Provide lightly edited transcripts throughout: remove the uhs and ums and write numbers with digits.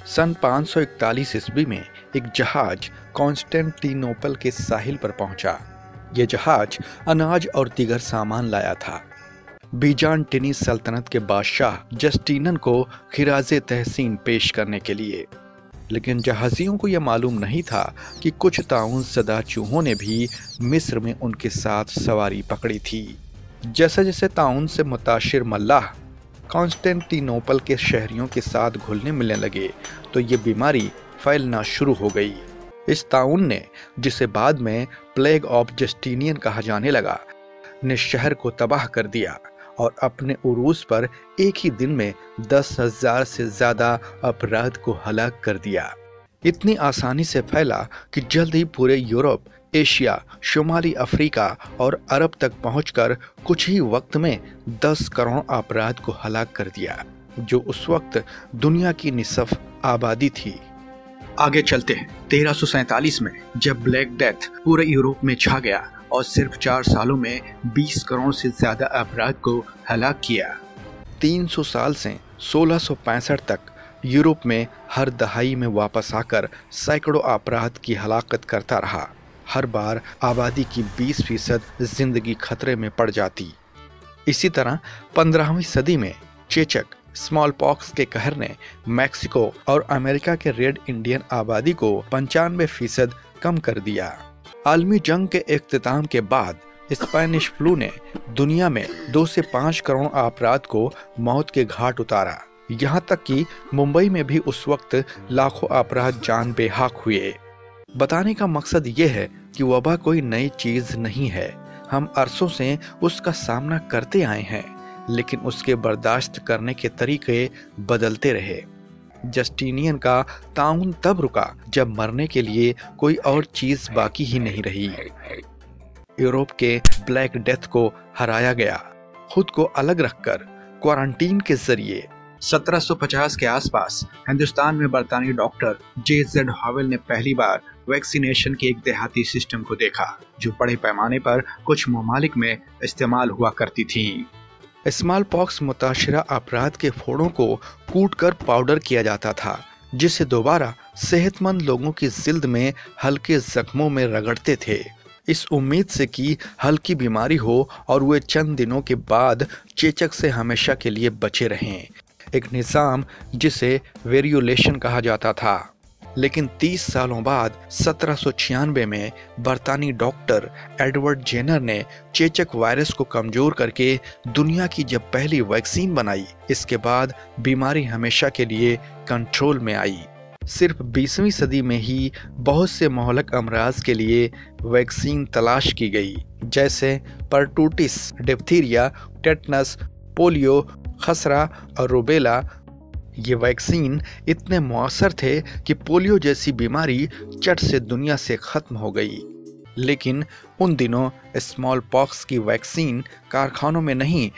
सन 541 ईस्वी में एक जहाज कॉन्स्टेंटिनोपल के साहिल पर पहुंचा। यह जहाज अनाज और दीगर सामान लाया था। बीजान्टिनी सल्तनत के बादशाह जस्टिनन को खिराजे तहसीन पेश करने के लिए। लेकिन जहाजियों को यह मालूम नहीं था कि कुछ ताउन ज़दा चूहों ने भी मिस्र में उनके साथ सवारी पकड़ी थी। जैसे जैसे ताउन से मुताशिर मल्लाह कॉन्स्टेंटिनोपल के शहरियों के साथ घुलने मिलने लगे तो ये बीमारी फैलना शुरू हो गई। इस ताउन ने, जिसे बाद में प्लेग ऑफ जस्टिनियन कहा जाने लगा, ने शहर को तबाह कर दिया और अपने उरूस पर एक ही दिन में 10,000 से ज़्यादा अपराध को हलाक कर दिया। इतनी आसानी से फैला कि जल्द ही पूरे यूरोप, एशिया, शुमाली अफ्रीका और अरब तक पहुंचकर कुछ ही वक्त में 10 करोड़ अपराध को हलाक कर दिया, जो उस वक्त दुनिया की निसफ आबादी थी। आगे चलते हैं 1347 में, जब ब्लैक डेथ पूरे यूरोप में छा गया और सिर्फ 4 सालों में 20 करोड़ से ज्यादा अपराध को हलाक किया। 300 साल से 1665 तक यूरोप में हर दहाई में वापस आकर सैकड़ों अपराध की हलाकत करता रहा। हर बार आबादी की 20% जिंदगी खतरे में पड़ जाती। इसी तरह 15वीं सदी में चेचक, स्मॉल पॉक्स के कहर ने मैक्सिको और अमेरिका के रेड इंडियन आबादी को 95% कम कर दिया। आलमी जंग के इख्तिताम के बाद स्पेनिश फ्लू ने दुनिया में 2 से 5 करोड़ अपराध को मौत के घाट उतारा। यहाँ तक कि मुंबई में भी उस वक्त लाखों अपराध जान बेहाक हुए। बताने का मकसद ये है कि वबा कोई नई चीज नहीं है। हम अरसों से उसका सामना करते आए हैं, लेकिन उसके बर्दाश्त करने के तरीके बदलते रहे। जस्टिनियन का ताउन तब रुका जब मरने के लिए कोई और चीज बाकी ही नहीं रही। यूरोप के ब्लैक डेथ को हराया गया, खुद को अलग रखकर क्वारंटीन के जरिए। 1750 के आसपास हिंदुस्तान में बरतानी डॉक्टर J.Z. हॉवेल ने पहली बार वैक्सीनेशन के एक देहाती सिस्टम को देखा, जो बड़े पैमाने पर कुछ ममालिक में इस्तेमाल हुआ करती थी। स्मॉल पॉक्स मुताशिरा अपराध के फोड़ों को कूटकर पाउडर किया जाता था, जिसे दोबारा सेहतमंद लोगों की जिल्द में हल्के जख्मों में रगड़ते थे, इस उम्मीद से कि हल्की बीमारी हो और वे चंद दिनों के बाद चेचक से हमेशा के लिए बचे रहें। एक निज़ाम जिसे वेरियोलेशन कहा जाता था। लेकिन 30 सालों बाद 1796 में बरतानी डॉक्टर एडवर्ड जेनर ने चेचक वायरस को कमजोर करके दुनिया की जब पहली वैक्सीन बनाई, इसके बाद बीमारी हमेशा के लिए कंट्रोल में आई। सिर्फ 20वीं सदी में ही बहुत से मोहलक अमराज के लिए वैक्सीन तलाश की गई, जैसे परटूटिस, डिप्थीरिया, टेटनस, पोलियो, खसरा और रूबेला। ये वैक्सीन इतने मौसर थे कि पोलियो जैसी बीमारी चट से दुनिया से खत्म हो गई। लेकिन उन दिनों स्मॉल पॉक्स की वैक्सीन कारखानों में नहीं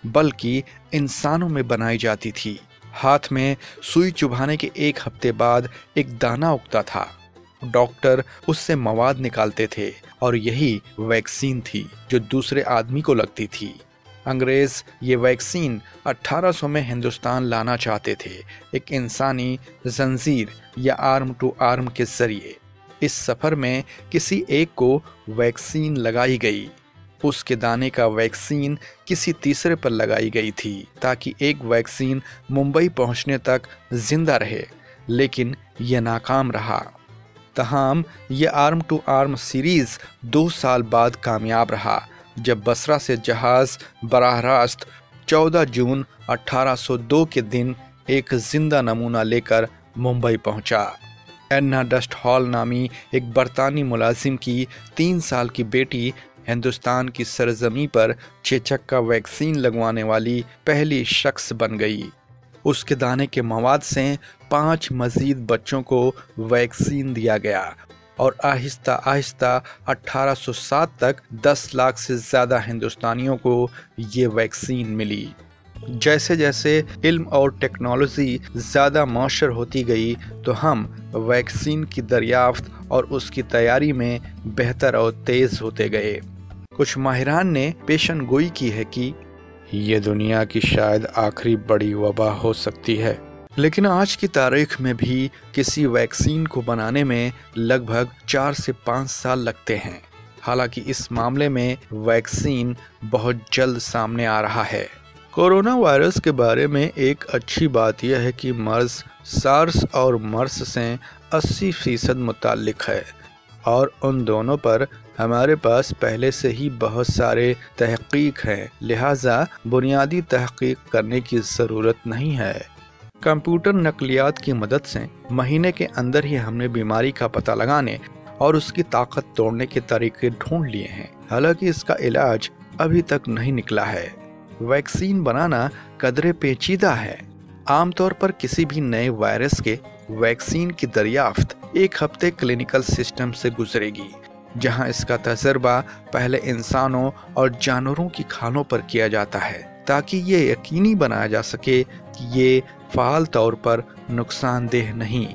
बल्कि इंसानों में बनाई जाती थी। हाथ में सुई चुभाने के 1 हफ्ते बाद एक दाना उगता था। डॉक्टर उससे मवाद निकालते थे और यही वैक्सीन थी जो दूसरे आदमी को लगती थी। अंग्रेज ये वैक्सीन 1800 में हिंदुस्तान लाना चाहते थे, एक इंसानी जंजीर या आर्म टू आर्म के जरिए। इस सफर में किसी एक को वैक्सीन लगाई गई, उसके दाने का वैक्सीन किसी तीसरे पर लगाई गई थी, ताकि एक वैक्सीन मुंबई पहुंचने तक जिंदा रहे। लेकिन यह नाकाम रहा। तमाम यह आर्म टू आर्म सीरीज 2 साल बाद कामयाब रहा, जब बसरा से जहाज बराह रास्त 14 जून 1802 के दिन एक जिंदा नमूना लेकर मुंबई पहुंचा। एन्ना डस्ट हॉल नामी एक बरतानी मुलाजिम की 3 साल की बेटी हिंदुस्तान की सरजमी पर चेचक का वैक्सीन लगवाने वाली पहली शख्स बन गई। उसके दाने के मवाद से 5 मजीद बच्चों को वैक्सीन दिया गया और आहिस्ता आहिस्ता 1807 तक 10 लाख से ज़्यादा हिंदुस्तानियों को ये वैक्सीन मिली। जैसे जैसे इल्म और टेक्नोलॉजी ज़्यादा मौसर होती गई तो हम वैक्सीन की दरियाफ्त और उसकी तैयारी में बेहतर और तेज़ होते गए। कुछ माहिरान ने पेशन गोई की है कि ये दुनिया की शायद आखिरी बड़ी वबा हो सकती है, लेकिन आज की तारीख में भी किसी वैक्सीन को बनाने में लगभग 4 से 5 साल लगते हैं। हालांकि इस मामले में वैक्सीन बहुत जल्द सामने आ रहा है। कोरोना वायरस के बारे में एक अच्छी बात यह है कि मर्स सार्स और मर्स से 80% मुताल्लिक है और उन दोनों पर हमारे पास पहले से ही बहुत सारे तहकीक हैं, लिहाजा बुनियादी तहकीक करने की ज़रूरत नहीं है। कंप्यूटर नकलियात की मदद से महीने के अंदर ही हमने बीमारी का पता लगाने और उसकी ताकत तोड़ने के तरीके ढूंढ लिए हैं। हालांकि इसका इलाज अभी तक नहीं निकला है। वैक्सीन बनाना कदरे पेचीदा है। आमतौर पर किसी भी नए वायरस के वैक्सीन की दरियाफ्त 1 हफ्ते क्लिनिकल सिस्टम से गुजरेगी, जहां इसका तजर्बा पहले इंसानों और जानवरों की खालों पर किया जाता है ताकि ये यकीनी बनाया जा सके कि ये फ़ाल तौर पर नुकसानदेह नहीं।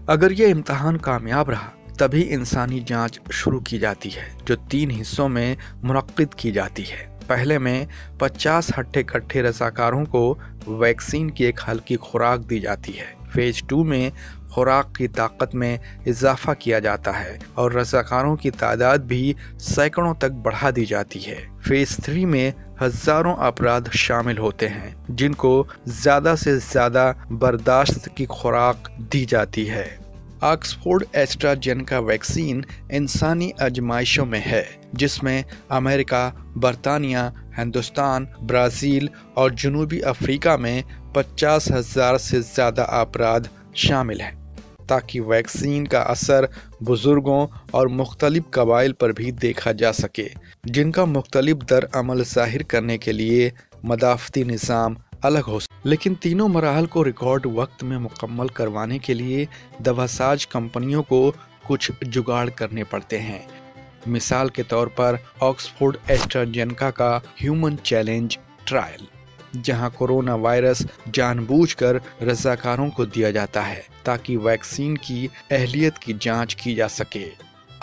अगर ये इम्तहान कामयाब रहा तभी इंसानी जांच शुरू की जाती है, जो 3 हिस्सों में मुनक्किद की जाती है। पहले में 50 हट्टे कट्ठे रज़ाकारों को वैक्सीन की एक हल्की खुराक दी जाती है। फेज 2 में खुराक की ताकत में इजाफा किया जाता है और रज़ाकारों की तादाद भी सैकड़ों तक बढ़ा दी जाती है। फेज 3 में हजारों अफराद शामिल होते हैं जिनको ज़्यादा से ज़्यादा बर्दाश्त की खुराक दी जाती है। ऑक्सफोर्ड एस्ट्राजेनेका वैक्सीन इंसानी आजमाइशों में है, जिसमें अमेरिका, बरतानिया, हिंदुस्तान, ब्राज़ील और जनूबी अफ्रीका में 50,000 से ज़्यादा अफराद शामिल हैं, ताकि वैक्सीन का असर बुजुर्गों और मुख्तलिफ कबाइल पर भी देखा जा सके, जिनका मुख्तलिफ दर अमल ज़ाहिर करने के लिए मदाफ़ती निज़ाम अलग हो। लेकिन तीनों मराहल को रिकॉर्ड वक्त में मुकम्मल करवाने के लिए दवासाज कंपनियों को कुछ जुगाड़ करने पड़ते हैं। मिसाल के तौर पर ऑक्सफोर्ड एस्ट्राजेनेका का ह्यूमन चैलेंज ट्रायल, जहां कोरोना वायरस जानबूझकर रज़ाकारों को दिया जाता है ताकि वैक्सीन की अहलियत की जांच की जा सके।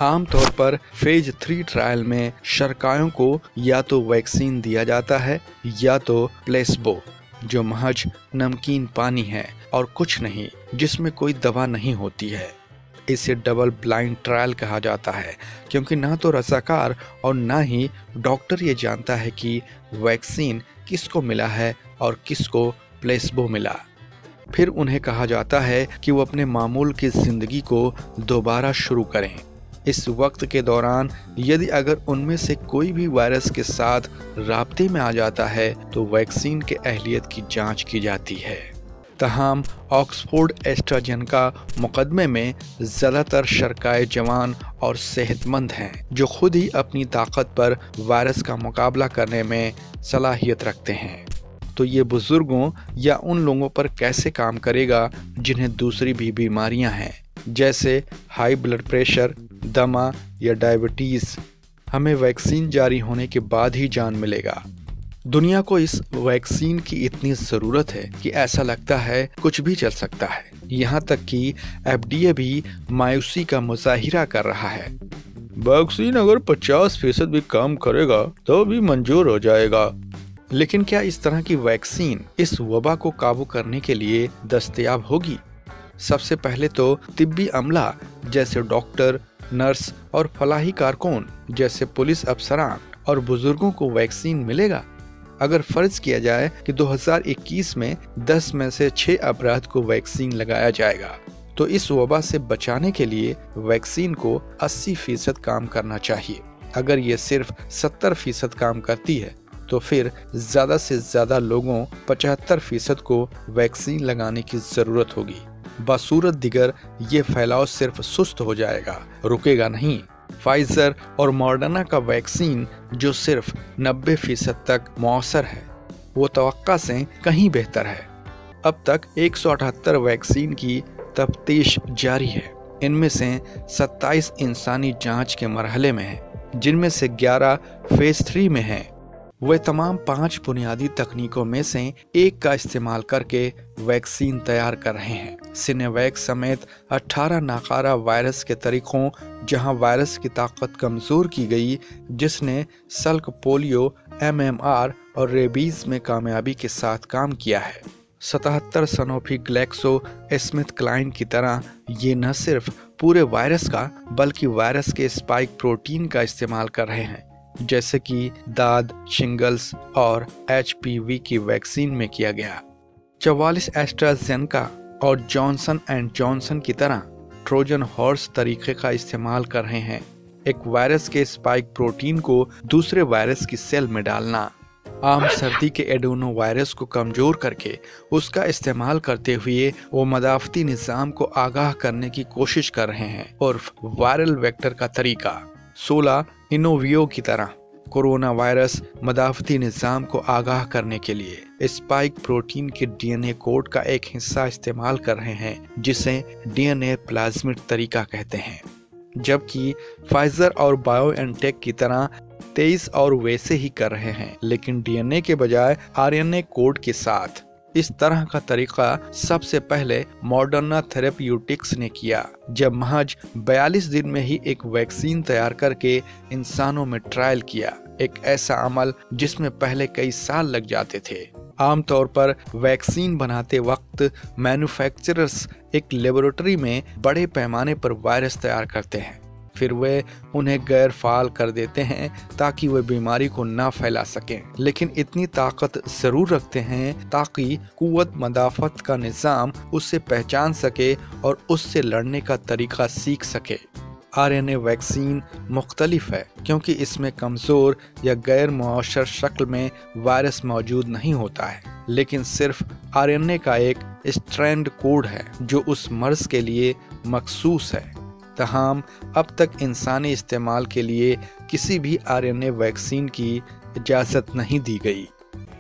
आमतौर पर फेज 3 ट्रायल में शरकायों को या तो वैक्सीन दिया जाता है या तो प्लेसबो, जो महज नमकीन पानी है और कुछ नहीं, जिसमें कोई दवा नहीं होती है। इसे डबल ब्लाइंड ट्रायल कहा जाता है क्योंकि ना तो रज़ाकार और ना ही डॉक्टर ये जानता है कि वैक्सीन किसको मिला है और किसको प्लेसबो मिला। फिर उन्हें कहा जाता है कि वो अपने मामूल की ज़िंदगी को दोबारा शुरू करें। इस वक्त के दौरान यदि अगर उनमें से कोई भी वायरस के साथ राब्ते में आ जाता है तो वैक्सीन के अहलियत की जांच की जाती है। तमाम ऑक्सफोर्ड एस्ट्राजेनेका मुकदमे में ज़्यादातर शरकाए जवान और सेहतमंद हैं, जो खुद ही अपनी ताकत पर वायरस का मुकाबला करने में सलाहियत रखते हैं। तो ये बुजुर्गों या उन लोगों पर कैसे काम करेगा जिन्हें दूसरी भी बीमारियां हैं, जैसे हाई ब्लड प्रेशर, दमा या डायबिटीज़? हमें वैक्सीन जारी होने के बाद ही जान मिलेगा। दुनिया को इस वैक्सीन की इतनी ज़रूरत है कि ऐसा लगता है कुछ भी चल सकता है। यहाँ तक कि FDA भी मायूसी का मुजाहिरा कर रहा है। वैक्सीन अगर 50% भी काम करेगा तो भी मंजूर हो जाएगा। लेकिन क्या इस तरह की वैक्सीन इस वबा को काबू करने के लिए दस्तयाब होगी? सबसे पहले तो तिब्बी अमला जैसे डॉक्टर, नर्स और फलाही कारकुन जैसे पुलिस अफसरान और बुजुर्गों को वैक्सीन मिलेगा। अगर फर्ज किया जाए कि 2021 में 10 में से 6 अफराद को वैक्सीन लगाया जाएगा, तो इस वबा से बचाने के लिए वैक्सीन को 80% काम करना चाहिए। अगर ये सिर्फ 70% काम करती है तो फिर ज़्यादा से ज़्यादा लोगों 75% को वैक्सीन लगाने की ज़रूरत होगी। बसूरत दिगर ये फैलाव सिर्फ सुस्त हो जाएगा, रुकेगा नहीं। फाइजर और मॉडर्ना का वैक्सीन जो सिर्फ 90% तक मौसर है, वो तवक्का से कहीं बेहतर है। अब तक 178 वैक्सीन की तफ्तीश जारी है। इनमें से 27 इंसानी जांच के मरहले में हैं, जिनमें से 11 फेज 3 में हैं। वे तमाम 5 बुनियादी तकनीकों में से एक का इस्तेमाल करके वैक्सीन तैयार कर रहे हैं। सिनेवैक समेत 18 नाकारा वायरस के तरीकों, जहां वायरस की ताकत कमज़ोर की गई, जिसने सल्क, पोलियो, MMR और रेबीज में कामयाबी के साथ काम किया है। 77 सनोफी ग्लैक्सो स्मिथ क्लाइन की तरह ये न सिर्फ पूरे वायरस का बल्कि वायरस के स्पाइक प्रोटीन का इस्तेमाल कर रहे हैं, जैसे कि दाद, शिंगल्स और HPV की वैक्सीन में किया गया। 44 एस्ट्राजेनेका और जॉनसन एंड जॉनसन की तरह ट्रोजन हॉर्स तरीके का इस्तेमाल कर रहे हैं, एक वायरस के स्पाइक प्रोटीन को दूसरे वायरस की सेल में डालना। आम सर्दी के एडोनो वायरस को कमजोर करके उसका इस्तेमाल करते हुए वो मदाफती निज़ाम को आगाह करने की कोशिश कर रहे हैं और वायरल वेक्टर का तरीका 16 इनोवियो की तरह कोरोना वायरस मदाफती निज़ाम को आगाह करने के लिए स्पाइक प्रोटीन के DNA कोड का एक हिस्सा इस्तेमाल कर रहे हैं, जिसे DNA प्लाज्मिड तरीका कहते हैं। जबकि फाइजर और बायोएनटेक की तरह 23 और वैसे ही कर रहे हैं, लेकिन DNA के बजाय RNA कोड के साथ। इस तरह का तरीका सबसे पहले मॉडर्ना थेरेप्यूटिक्स ने किया, जब महज 42 दिन में ही एक वैक्सीन तैयार करके इंसानों में ट्रायल किया, एक ऐसा अमल जिसमें पहले कई साल लग जाते थे। आमतौर पर वैक्सीन बनाते वक्त मैन्युफैक्चरर्स एक लेबोरेटरी में बड़े पैमाने पर वायरस तैयार करते हैं, फिर वे उन्हें गैर फाल कर देते हैं ताकि वे बीमारी को ना फैला सकें, लेकिन इतनी ताकत जरूर रखते हैं ताकि कुव्वत मदाफत का निज़ाम उससे पहचान सके और उससे लड़ने का तरीका सीख सके। RNA वैक्सीन मुख्तलिफ है क्योंकि इसमें कमज़ोर या गैर मुअश्शर शक्ल में वायरस मौजूद नहीं होता है, लेकिन सिर्फ RNA का एक स्ट्रैंड कोड है जो उस मर्ज के लिए मखसूस है। तमाम अब तक इंसानी इस्तेमाल के लिए किसी भी RNA वैक्सीन की इजाज़त नहीं दी गई।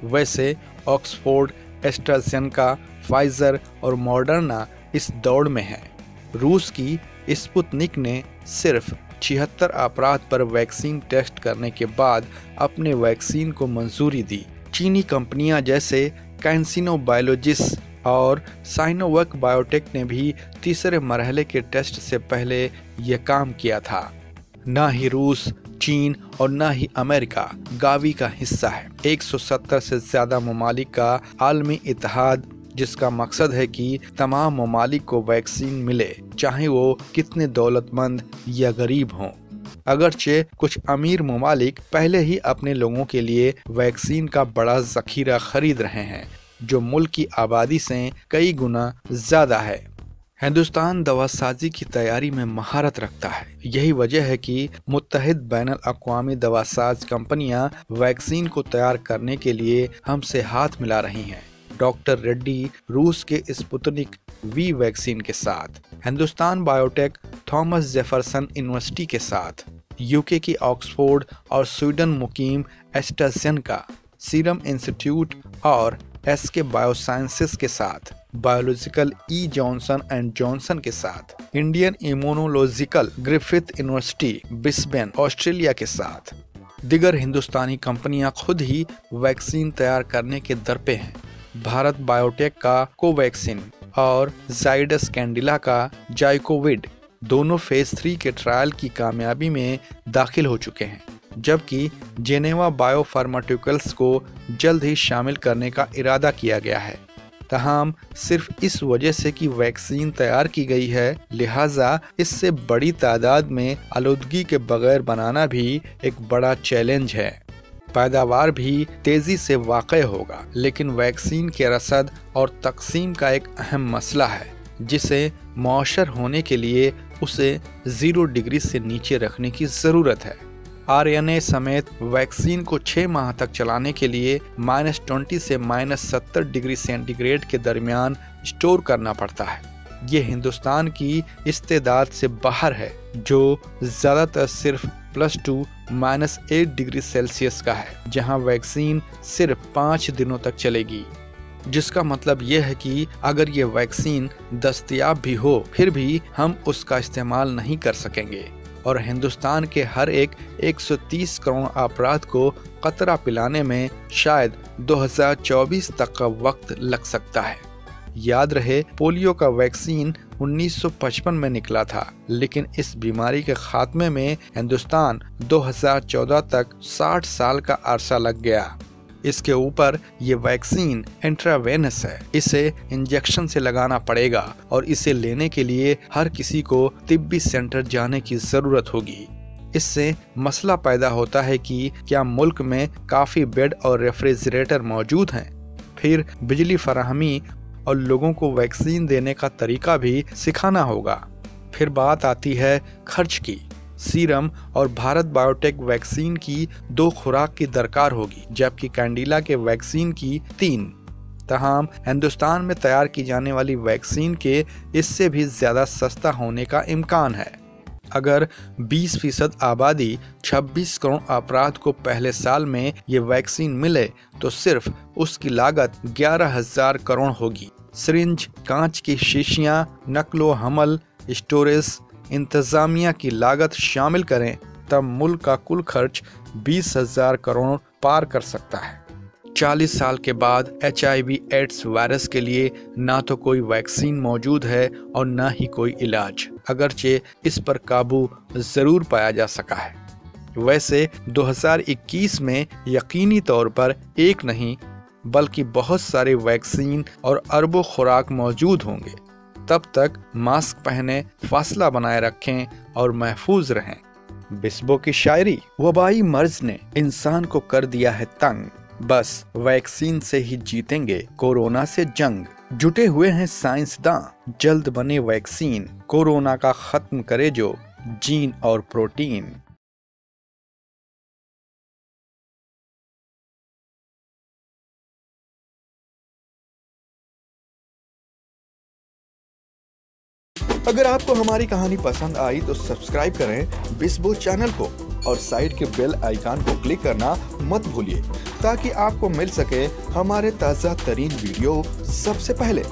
वैसे ऑक्सफोर्ड, एस्ट्राजेनेका, फाइजर और मॉडर्ना इस दौड़ में है। रूस की स्पुतनिक ने सिर्फ 76 अफराद पर वैक्सीन टेस्ट करने के बाद अपने वैक्सीन को मंजूरी दी। चीनी कंपनियां जैसे कैंसिनो बायोलॉजिस और साइनोवैक बायोटेक ने भी तीसरे मरहले के टेस्ट से पहले यह काम किया था। न ही रूस, चीन और न ही अमेरिका गावी का हिस्सा है। 170 से ज्यादा ममालिक का आलमी इत्तेहाद, जिसका मकसद है कि तमाम ममालिक को वैक्सीन मिले, चाहे वो कितने दौलतमंद या गरीब हों। अगरचे कुछ अमीर ममालिक पहले ही अपने लोगों के लिए वैक्सीन का बड़ा जखीरा खरीद रहे हैं, जो मुल्क की आबादी से कई गुना ज्यादा है। हिंदुस्तान दवासाजी की तैयारी में महारत रखता है। यही वजह है कि मुत्तहिद बैनुल अक़वामी दवासाज कंपनियां वैक्सीन को तैयार करने के लिए हमसे हाथ मिला रही हैं। डॉक्टर रेड्डी रूस के स्पुतनिक वी वैक्सीन के साथ, Hindustan biotech Thomas Jefferson university के साथ, यूके की ऑक्सफोर्ड और स्वीडन मुकीम एस्ट्राजेनेका, सीरम इंस्टीट्यूट और SK बायोसाइंसेस के साथ, बायोलॉजिकल जॉनसन एंड जॉनसन के साथ, Indian immunological Griffith university Brisbane Australia के साथ। दिगर हिंदुस्तानी कंपनियां खुद ही वैक्सीन तैयार करने के दर पे हैं। भारत बायोटेक का कोवैक्सीन और जाइडस कैंडिला का जाइकोविड दोनों फेज 3 के ट्रायल की कामयाबी में दाखिल हो चुके हैं, जबकि जेनेवा बायोफार्मास्यूटिकल्स को जल्द ही शामिल करने का इरादा किया गया है। तमाम सिर्फ इस वजह से कि वैक्सीन तैयार की गई है, लिहाजा इससे बड़ी तादाद में आलूदगी के बगैर बनाना भी एक बड़ा चैलेंज है। पैदावार भी तेजी से वाक़ई होगा, लेकिन वैक्सीन के रसद और तकसीम का एक अहम मसला है, जिसे मौशर होने के लिए उसे 0 डिग्री से नीचे रखने की ज़रूरत है। RNA समेत वैक्सीन को 6 माह तक चलाने के लिए -20 से -70 डिग्री सेंटीग्रेड के दरमियान स्टोर करना पड़ता है। ये हिंदुस्तान की इस्तेदाद से बाहर है, जो ज़्यादातर सिर्फ +2 -8 डिग्री सेल्सियस का है, जहां वैक्सीन सिर्फ 5 दिनों तक चलेगी। जिसका मतलब यह है कि अगर ये वैक्सीन दस्तयाब भी हो, फिर भी हम उसका इस्तेमाल नहीं कर सकेंगे और हिंदुस्तान के हर एक 130 करोड़ अफराद को कतरा पिलाने में शायद 2024 तक का वक्त लग सकता है। याद रहे, पोलियो का वैक्सीन 1955 में निकला था, लेकिन इस बीमारी के खात्मे में हिंदुस्तान 2014 तक 60 साल का अरसा लग गया। इसके ऊपर ये वैक्सीन इंट्रावेनस है, इसे इंजेक्शन से लगाना पड़ेगा और इसे लेने के लिए हर किसी को तिब्बी सेंटर जाने की जरूरत होगी। इससे मसला पैदा होता है कि क्या मुल्क में काफी बेड और रेफ्रिजरेटर मौजूद हैं। फिर बिजली फराहमी और लोगों को वैक्सीन देने का तरीका भी सिखाना होगा। फिर बात आती है खर्च की। सीरम और भारत बायोटेक वैक्सीन की 2 खुराक की दरकार होगी, जबकि कैंडिला के वैक्सीन की 3। तमाम हिंदुस्तान में तैयार की जाने वाली वैक्सीन के इससे भी ज्यादा सस्ता होने का इम्कान है। अगर 20% आबादी 26 करोड़ अपराध को पहले साल में ये वैक्सीन मिले तो सिर्फ उसकी लागत 11,000 करोड़ होगी। सिरिंज, कांच की शीशियां, नकलो हमल, स्टोरेज, इंतजामिया की लागत शामिल करें तब मुल्क का कुल खर्च 20,000 करोड़ पार कर सकता है। 40 साल के बाद HIV एड्स वायरस के लिए ना तो कोई वैक्सीन मौजूद है और ना ही कोई इलाज, अगरचे इस पर काबू जरूर पाया जा सका है। वैसे 2021 में यकीनी तौर पर एक नहीं बल्कि बहुत सारे वैक्सीन और अरबों खुराक मौजूद होंगे। तब तक मास्क पहने, फासला बनाए रखें और महफूज रहें। बिस्बो की शायरी। वबाई मर्ज ने इंसान को कर दिया है तंग, बस वैक्सीन से ही जीतेंगे कोरोना से जंग। जुटे हुए हैं साइंसदां, जल्द बने वैक्सीन, कोरोना का खत्म करे जो जीन और प्रोटीन। अगर आपको हमारी कहानी पसंद आई तो सब्सक्राइब करें बिस्बो चैनल को और साइड के बेल आइकन को क्लिक करना मत भूलिए ताकि आपको मिल सके हमारे ताज़ा तरीन वीडियो सबसे पहले।